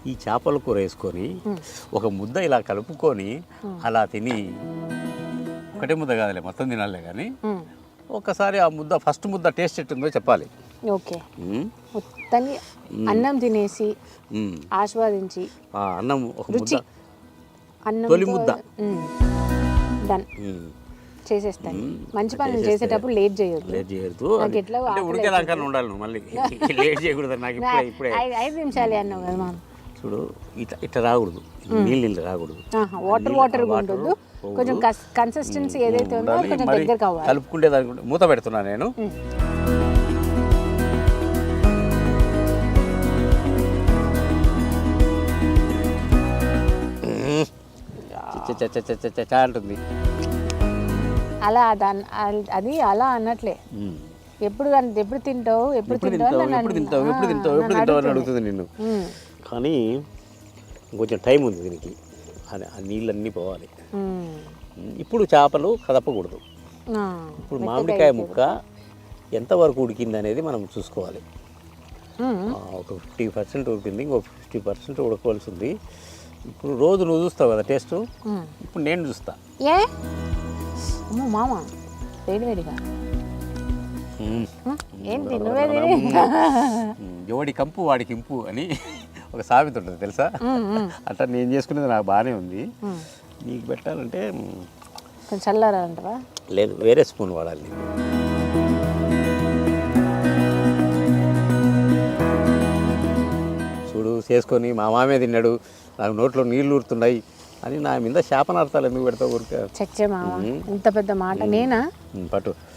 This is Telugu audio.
ఈ చేపల కూర వేసుకొని ఒక ముద్ద ఇలా కలుపుకొని అలా తిని, ఒకటే ముద్ద కాదులే మొత్తం తినాలే కానీ ఒక్కసారి ఆ ముద్ద ఫస్ట్ ముద్ద టేస్ట్ ఎట్టుందో చెప్పాలి. ఓకే, మొత్తాన్ని అన్నం తినేసి ఆస్వాదించి అన్నం ఒక ముద్ద అన్నం తొలి ముద్ద డన్ చేసేస్తాను. మంచి పనులు చేసేటప్పుడు లేట్ చేయొద్దు. నాకు ఎట్లా ఉడికేదాకా ఉండాలి నువ్వు, మళ్ళీ లేట్ చేయకూడదు. నాకు ఇప్పుడే 5 నిమిషాలే అన్నావు కదా మా. చూడు ఇట్లా రాకూడదు, నీళ్ళు రాకూడదు, వాటర్ ఉండొద్దు. కొంచెం కన్సిస్టెన్సీ ఏదైతే ఉందో కొంచెం దగ్గర కావాలి. కలుపుకుంటే దానికి మూత పెడుతున్నా నేను. అంటుంది అలా అది అలా అన్నట్లే. ఎప్పుడు తింటావు ఎప్పుడు తింటావు అని అడుగుతుంది నిన్ను. కానీ కొంచెం టైం ఉంది దీనికి, ఆ నీళ్ళన్నీ పోవాలి. ఇప్పుడు చేపలు కదపకూడదు. ఇప్పుడు మామిడికాయ ముక్క ఎంతవరకు ఉడికింది అనేది మనం చూసుకోవాలి. ఒక 50% ఉడికింది, ఇంకో 50% ఉడకవలసి ఉంది. ఇప్పుడు రోజు నువ్వు చూస్తావు కదా టేస్ట్, ఇప్పుడు నేను చూస్తా. మామ వేడివేడిగా ఏంటి ఎవడి కంపు వాడికి ఇంపు అని ఒక సామెత ఉంటుంది తెలుసా? అట్లా నేను చేసుకునేది నాకు బాగానే ఉంది. నీకు పెట్టాలంటే కొంచెం చల్లారంటారా? లేదు, వేరే స్పూన్ వాడాలి. చూడు చేసుకొని మా మామే తిన్నాడు, నాకు నోట్లో నీళ్ళు ఊరుతున్నాయి అని నా మీద శాపనార్థాలు ఎందుకు పెడతావు ఊరికే? చచ్చే మామ, ఇంత పెద్ద మాట నేనా? పట్టు